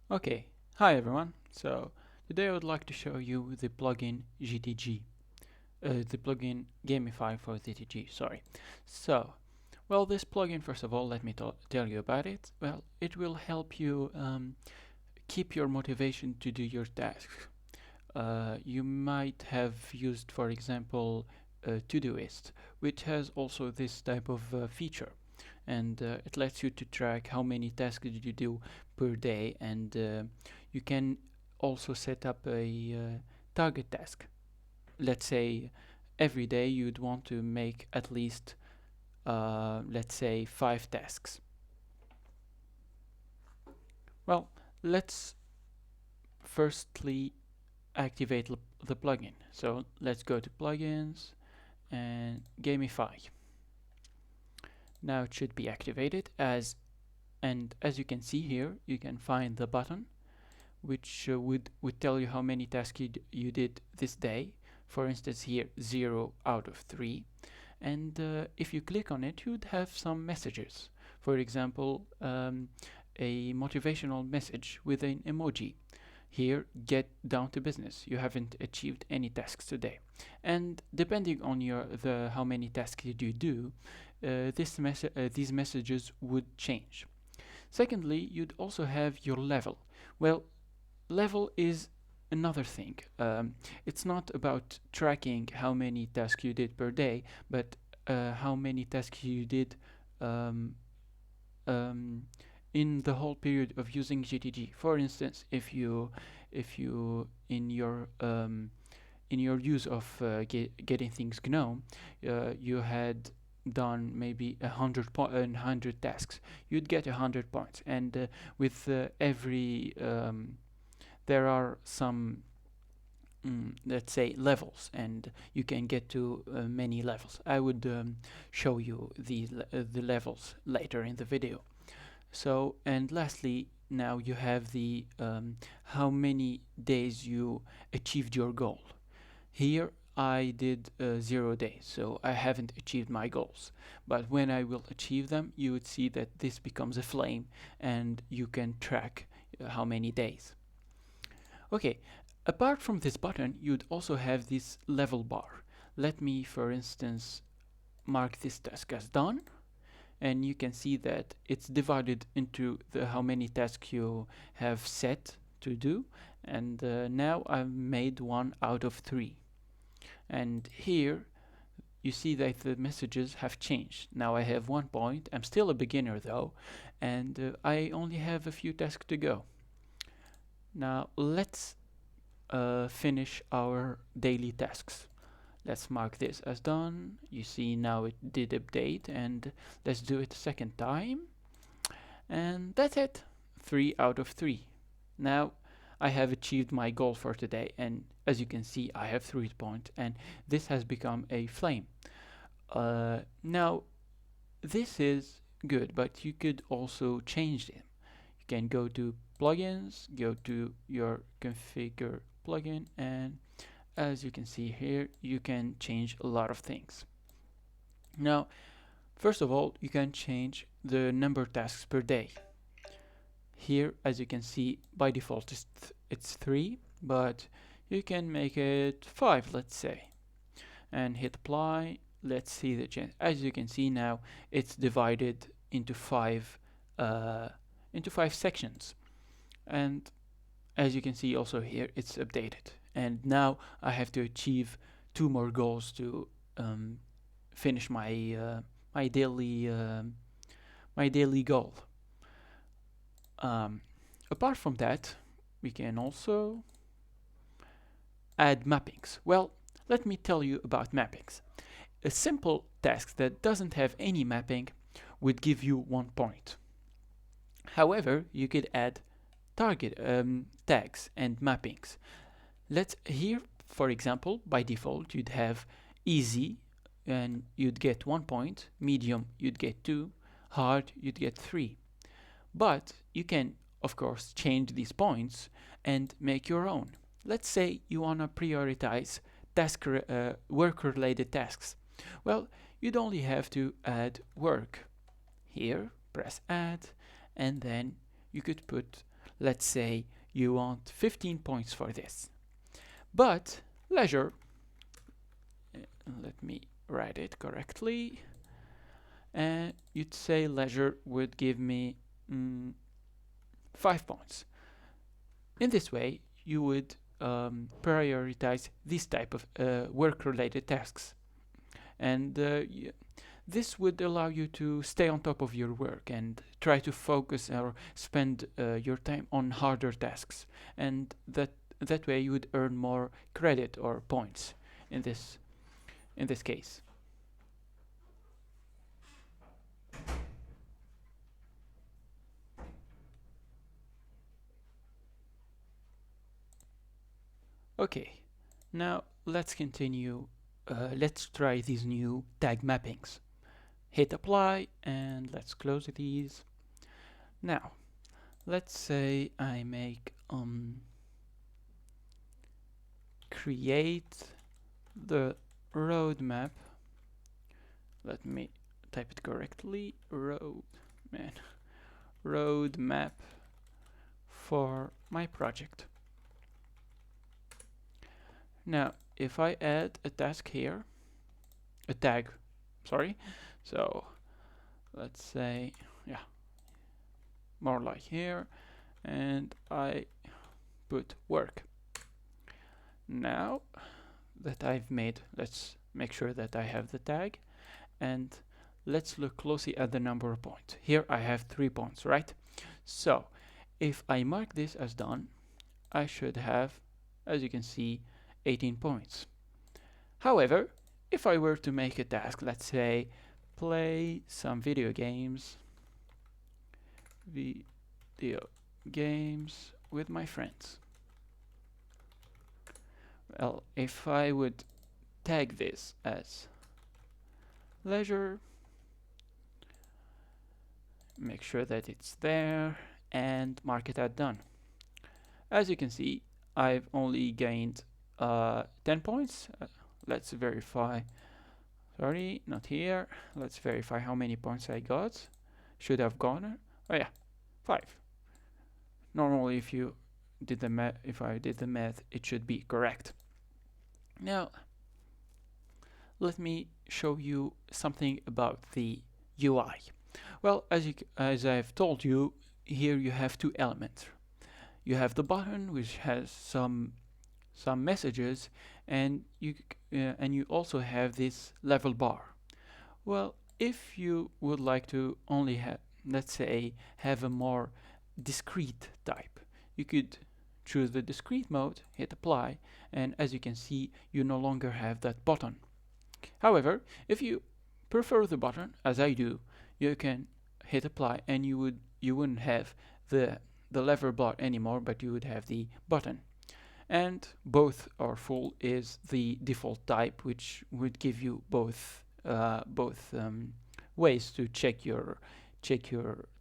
Okay, hi everyone. So today I would like to show you the plugin GTG, the plugin Gamify for GTG. Sorry. So, well, this plugin, first of all, let me tell you about it. Well, it will help you keep your motivation to do your tasks. You might have used, for example, Todoist, which has also this type of feature, and it lets you to track how many tasks you do per day, and you can also set up a target task. Let's say every day you'd want to make at least let's say 5 tasks. Well, let's firstly activate the plugin. So let's go to plugins and Gamify. Now it should be activated and as you can see here, you can find the button which would tell you how many tasks you did this day. For instance, here 0 out of 3. And if you click on it, you'd have some messages. For example, a motivational message with an emoji. Here, get down to business. You haven't achieved any tasks today. And depending on how many tasks you do, these messages would change. Secondly, you'd also have your level. Well, level is another thing. It's not about tracking how many tasks you did per day, but how many tasks you did um, in the whole period of using GTG. For instance, if you in your use of getting things GNOME, you had done maybe 100 tasks, you'd get 100 points. And with every there are some let's say levels, and you can get to many levels. I would show you the levels later in the video. So, and lastly, now you have the how many days you achieved your goal. Here I did 0 days, so I haven't achieved my goals. But when I will achieve them, you would see that this becomes a flame and you can track how many days. Okay, apart from this button, you'd also have this level bar. Let me, for instance, mark this task as done, and you can see that it's divided into how many tasks you have set to do, and now I've made 1 out of 3. And here you see that the messages have changed. Now I have 1 point. I'm still a beginner though, and I only have a few tasks to go. Now let's finish our daily tasks. Let's mark this as done. You see now it did update, and let's do it a second time. And that's it. 3 out of 3. Now I have achieved my goal for today, and as you can see I have 3 points, and this has become a flame. Now this is good, but you could also change them. You can go to plugins, go to your configure plugin, and as you can see here, you can change a lot of things. Now, first of all, you can change the number of tasks per day. Here, as you can see, by default it's 3, but you can make it 5, let's say, and hit apply. Let's see the change. As you can see now, it's divided into 5 sections, and as you can see also here, it's updated. And now I have to achieve 2 more goals to finish my my daily goal. Apart from that, we can also add mappings. Well, let me tell you about mappings. A simple task that doesn't have any mapping would give you 1 point. However, you could add target tags and mappings. Here, for example, by default you'd have easy and you'd get 1 point, medium you'd get 2, hard you'd get 3. But you can of course change these points and make your own. Let's say you want to prioritize work related tasks. Well, you'd only have to add work. Here, press add, and then you could put let's say you want 15 points for this. But leisure, let me write it correctly, and you'd say leisure would give me 5 points. In this way, you would prioritize this type of work-related tasks, and this would allow you to stay on top of your work and try to focus or spend your time on harder tasks, and that way you would earn more credit or points in this case. Okay, now let's continue. Let's try these new tag mappings. Hit apply and let's close these. Now, let's say I make create the roadmap. Let me type it correctly. Roadmap for my project. Now, if I add a task here, a tag, sorry. So let's say, yeah, more like here, and I put work. Now that I've made, let's make sure that I have the tag, and let's look closely at the number of points. Here I have 3 points, right? So if I mark this as done, I should have, as you can see, 18 points. However, if I were to make a task, let's say play some video games with my friends. Well, if I would tag this as leisure, make sure that it's there, and mark it as done. As you can see, I've only gained 10 points. Let's verify. Sorry, not here. Let's verify how many points I got. Should have gone. Oh yeah, 5. Normally, if I did the math, it should be correct. Now, let me show you something about the UI. Well, as I've told you, here you have 2 elements. You have the button, which has some messages, and you also have this level bar. Well, if you would like to only have, let's say, have a more discrete type, you could choose the discrete mode, hit apply, and as you can see, you no longer have that button. However, if you prefer the button, as I do, you can hit apply, and you wouldn't have the lever bar anymore, but you would have the button. And both are full is the default type, which would give you both ways to check your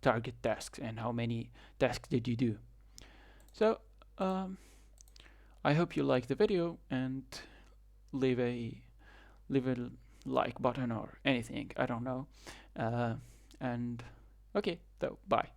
target tasks and how many tasks did you do. So I hope you like the video, and leave a like button or anything, I don't know, and okay, so bye.